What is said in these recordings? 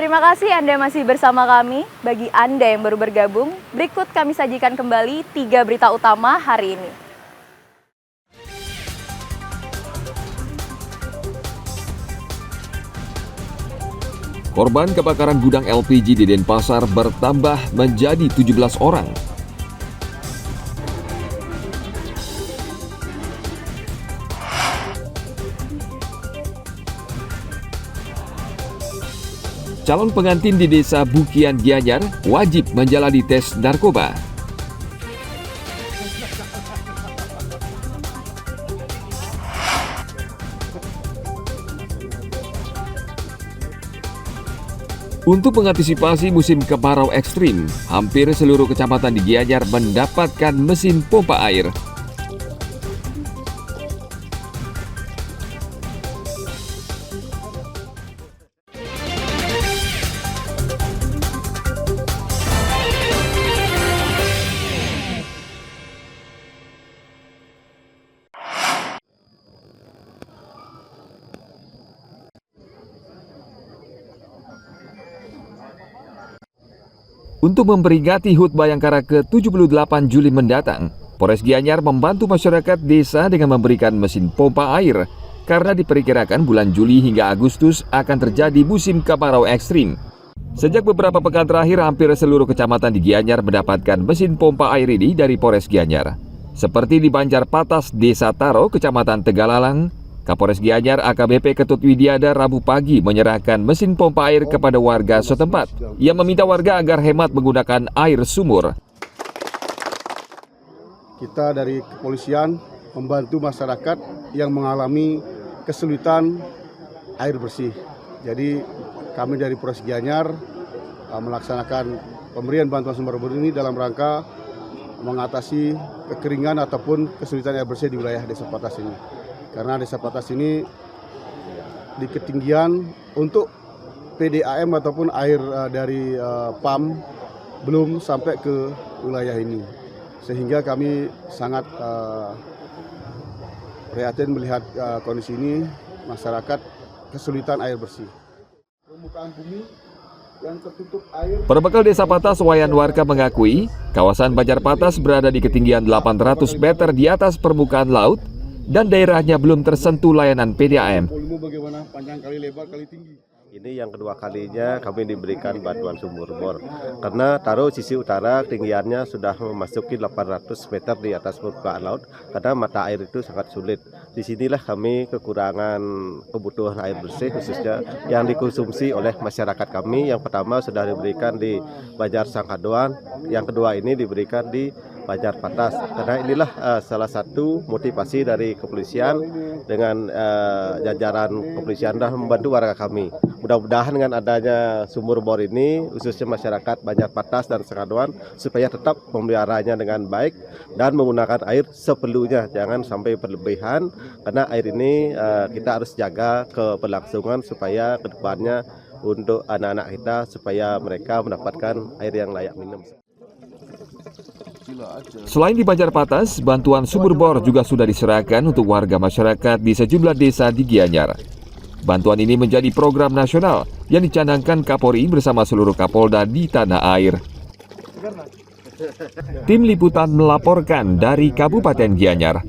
Terima kasih Anda masih bersama kami. Bagi Anda yang baru bergabung, berikut kami sajikan kembali 3 berita utama hari ini. Korban kebakaran gudang LPG di Denpasar bertambah menjadi 17 orang. Calon pengantin di Desa Bukian Gianyar wajib menjalani tes narkoba. Untuk mengantisipasi musim kemarau ekstrim, hampir seluruh kecamatan di Gianyar mendapatkan mesin pompa air. Untuk memperingati HUT Bayangkara ke-78 Juli mendatang, Polres Gianyar membantu masyarakat desa dengan memberikan mesin pompa air karena diperkirakan bulan Juli hingga Agustus akan terjadi musim kemarau ekstrim. Sejak beberapa pekan terakhir, hampir seluruh kecamatan di Gianyar mendapatkan mesin pompa air ini dari Polres Gianyar. Seperti di Banjarpatas, Desa Taro, Kecamatan Tegalalang, Kapolres Gianyar AKBP Ketut Widiada Rabu pagi menyerahkan mesin pompa air kepada warga setempat. Ia meminta warga agar hemat menggunakan air sumur. Kita dari kepolisian membantu masyarakat yang mengalami kesulitan air bersih. Jadi kami dari Polres Gianyar melaksanakan pemberian bantuan sumber air ini dalam rangka mengatasi kekeringan ataupun kesulitan air bersih di wilayah Desa Patas ini. Karena Desa Patas ini di ketinggian untuk PDAM ataupun air dari PAM belum sampai ke wilayah ini. Sehingga kami sangat prihatin melihat kondisi ini, masyarakat kesulitan air bersih. Permukaan bumi yang tertutup air. Perbekal Desa Patas, Wayan Warga mengakui kawasan Banjarpatas berada di ketinggian 800 meter di atas permukaan laut dan daerahnya belum tersentuh layanan PDAM. Bagaimana panjang kali lebar kali tinggi. Ini yang kedua kalinya kami diberikan bantuan sumur bor. Karena Taro sisi utara ketinggiannya sudah memasuki 800 meter di atas permukaan laut karena mata air itu sangat sulit. Disinilah kami kekurangan kebutuhan air bersih khususnya yang dikonsumsi oleh masyarakat kami. Yang pertama sudah diberikan di Banjar Sangkadoan, yang kedua ini diberikan di Banjarpatas. Karena inilah salah satu motivasi dari kepolisian dengan jajaran kepolisian dan membantu warga kami. Mudah-mudahan dengan adanya sumur bor ini, khususnya masyarakat Banjarpatas dan Sangkadoan, supaya tetap memeliharanya dengan baik dan menggunakan air seperlunya, jangan sampai berlebihan. Karena air ini kita harus jaga keberlangsungan supaya kedepannya untuk anak-anak kita supaya mereka mendapatkan air yang layak minum. Selain di Banjarpatas, bantuan sumur bor juga sudah diserahkan untuk warga masyarakat di sejumlah desa di Gianyar. Bantuan ini menjadi program nasional yang dicanangkan Kapolri bersama seluruh Kapolda di tanah air. Tim liputan melaporkan dari Kabupaten Gianyar.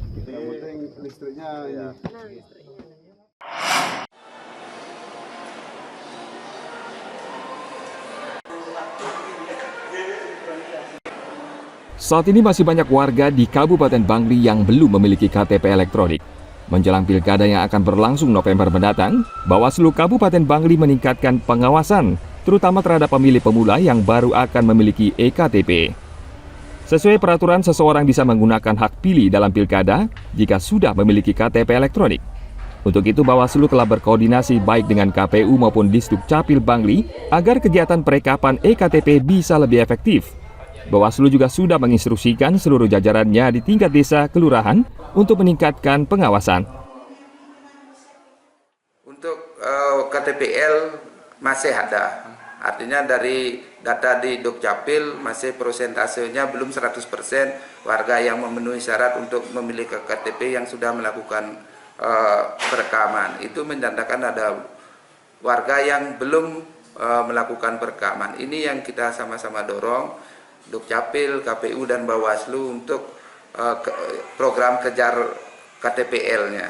Saat ini masih banyak warga di Kabupaten Bangli yang belum memiliki KTP elektronik. Menjelang pilkada yang akan berlangsung November mendatang, Bawaslu Kabupaten Bangli meningkatkan pengawasan, terutama terhadap pemilih pemula yang baru akan memiliki eKTP. Sesuai peraturan, seseorang bisa menggunakan hak pilih dalam pilkada jika sudah memiliki KTP elektronik. Untuk itu, Bawaslu telah berkoordinasi baik dengan KPU maupun Disdukcapil Bangli agar kegiatan perekapan eKTP bisa lebih efektif. Bawaslu juga sudah menginstruksikan seluruh jajarannya di tingkat desa kelurahan untuk meningkatkan pengawasan. Untuk KTPL masih ada, artinya dari data di Dukcapil masih persentasenya belum 100% warga yang memenuhi syarat untuk memiliki KTP yang sudah melakukan perekaman. Itu menandakan ada warga yang belum melakukan perekaman. Ini yang kita sama-sama dorong, Dukcapil, KPU dan Bawaslu untuk program kejar KTPL-nya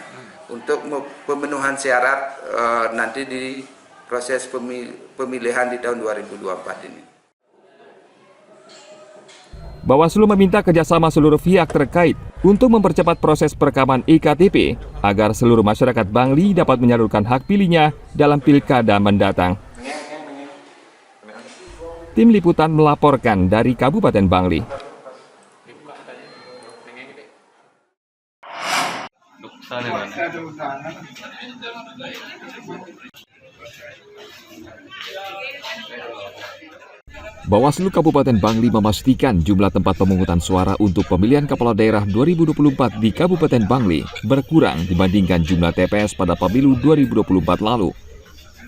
untuk pemenuhan syarat nanti di proses pemilihan di tahun 2024 ini. Bawaslu meminta kerjasama seluruh pihak terkait untuk mempercepat proses perekaman iktp agar seluruh masyarakat Bangli dapat menyalurkan hak pilihnya dalam pilkada mendatang. Tim Liputan melaporkan dari Kabupaten Bangli. Bawaslu Kabupaten Bangli memastikan jumlah tempat pemungutan suara untuk pemilihan kepala daerah 2024 di Kabupaten Bangli berkurang dibandingkan jumlah TPS pada pemilu 2024 lalu.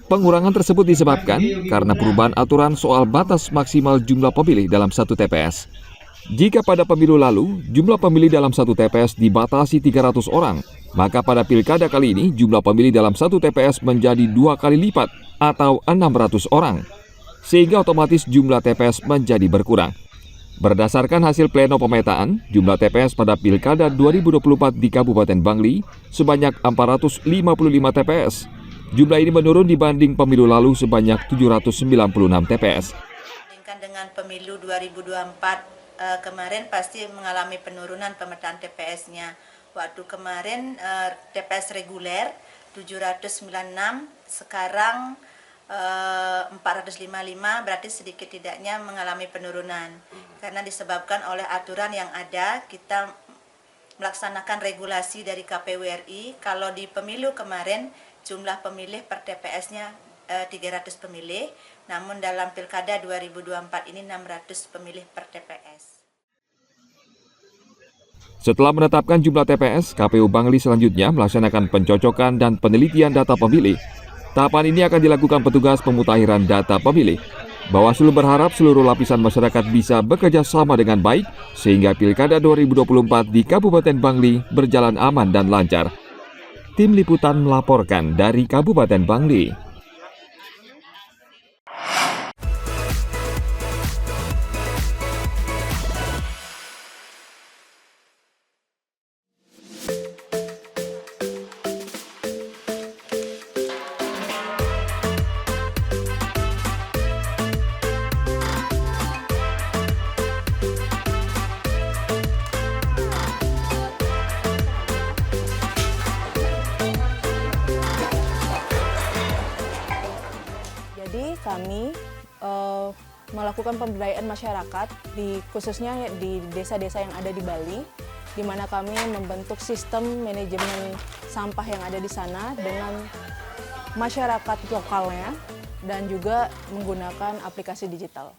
Pengurangan tersebut disebabkan karena perubahan aturan soal batas maksimal jumlah pemilih dalam satu TPS. Jika pada pemilu lalu, jumlah pemilih dalam satu TPS dibatasi 300 orang, maka pada pilkada kali ini jumlah pemilih dalam satu TPS menjadi 2 kali lipat atau 600 orang. Sehingga otomatis jumlah TPS menjadi berkurang. Berdasarkan hasil pleno pemetaan, jumlah TPS pada Pilkada 2024 di Kabupaten Bangli sebanyak 455 TPS. Jumlah ini menurun dibanding pemilu lalu sebanyak 796 TPS. Dengan pemilu 2024 kemarin pasti mengalami penurunan pemetaan TPS-nya. Waktu kemarin TPS reguler 796, sekarang 455, berarti sedikit tidaknya mengalami penurunan karena disebabkan oleh aturan yang ada. Kita melaksanakan regulasi dari KPU RI. Kalau di pemilu kemarin jumlah pemilih per TPS-nya 300 pemilih, namun dalam Pilkada 2024 ini 600 pemilih per TPS. Setelah menetapkan jumlah TPS, KPU Bangli selanjutnya melaksanakan pencocokan dan penelitian data pemilih. Tahapan ini akan dilakukan petugas pemutakhiran data pemilih. Bawaslu berharap seluruh lapisan masyarakat bisa bekerja sama dengan baik sehingga Pilkada 2024 di Kabupaten Bangli berjalan aman dan lancar. Tim Liputan melaporkan dari Kabupaten Bangli. Jadi kami melakukan pemberdayaan masyarakat khususnya di desa-desa yang ada di Bali, di mana kami membentuk sistem manajemen sampah yang ada di sana dengan masyarakat lokalnya dan juga menggunakan aplikasi digital.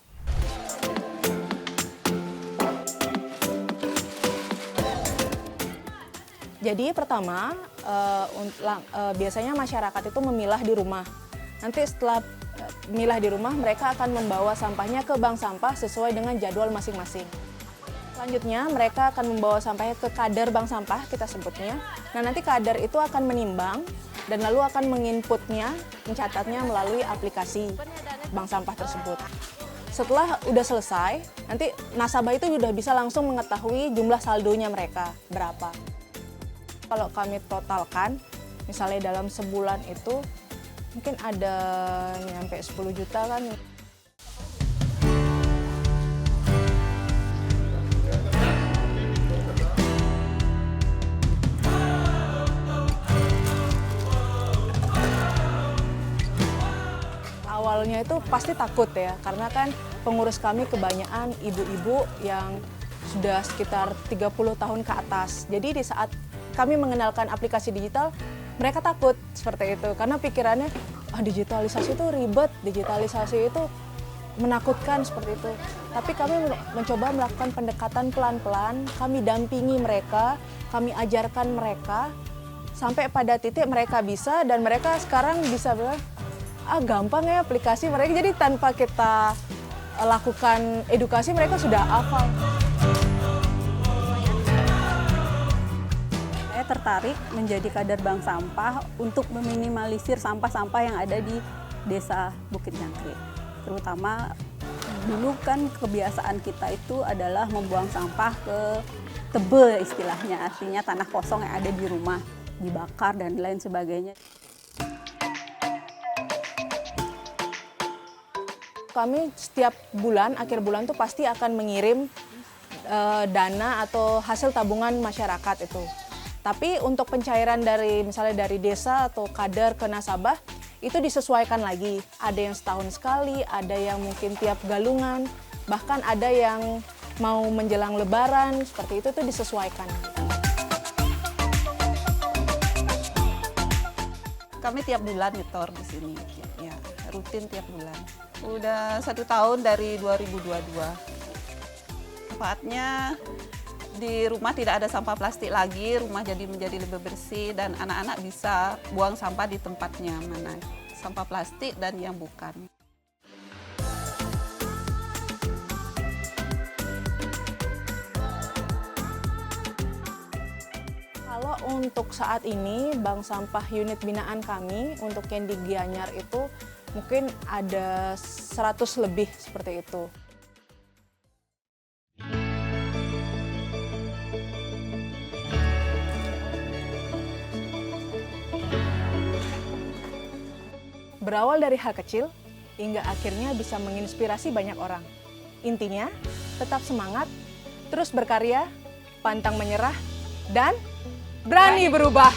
Jadi pertama, biasanya masyarakat itu memilah di rumah. Nanti setelah milah di rumah, mereka akan membawa sampahnya ke bank sampah sesuai dengan jadwal masing-masing. Selanjutnya, mereka akan membawa sampahnya ke kader bank sampah, kita sebutnya. Nah, nanti kader itu akan menimbang dan lalu akan menginputnya, mencatatnya melalui aplikasi bank sampah tersebut. Setelah udah selesai, nanti nasabah itu sudah bisa langsung mengetahui jumlah saldonya mereka berapa. Kalau kami totalkan, misalnya dalam sebulan itu mungkin ada nyampe 10 juta kan. Awalnya itu pasti takut ya, karena kan pengurus kami kebanyakan ibu-ibu yang sudah sekitar 30 tahun ke atas. Jadi di saat kami mengenalkan aplikasi digital, mereka takut seperti itu, karena pikirannya, digitalisasi itu ribet, digitalisasi itu menakutkan seperti itu. Tapi kami mencoba melakukan pendekatan pelan-pelan, kami dampingi mereka, kami ajarkan mereka, sampai pada titik mereka bisa, dan mereka sekarang bisa bilang, gampang ya aplikasi mereka. Jadi tanpa kita lakukan edukasi, mereka sudah hafal. Tertarik menjadi kader bank sampah untuk meminimalisir sampah-sampah yang ada di Desa Bukit Jangkrik. Terutama dulu kan kebiasaan kita itu adalah membuang sampah ke tebe istilahnya, artinya tanah kosong yang ada di rumah, dibakar dan lain sebagainya. Kami setiap bulan, akhir bulan tuh pasti akan mengirim dana atau hasil tabungan masyarakat itu. Tapi untuk pencairan dari misalnya dari desa atau kader ke nasabah itu disesuaikan lagi. Ada yang setahun sekali, ada yang mungkin tiap galungan, bahkan ada yang mau menjelang lebaran, seperti itu tuh disesuaikan. Kami tiap bulan nyetor di sini, ya rutin tiap bulan. Udah 1 tahun dari 2022. Manfaatnya di rumah tidak ada sampah plastik lagi, rumah menjadi lebih bersih dan anak-anak bisa buang sampah di tempatnya mana sampah plastik dan yang bukan. Kalau untuk saat ini bank sampah unit binaan kami untuk yang di Gianyar itu mungkin ada 100 lebih seperti itu. Berawal dari hal kecil, hingga akhirnya bisa menginspirasi banyak orang. Intinya, tetap semangat, terus berkarya, pantang menyerah, dan berani berubah.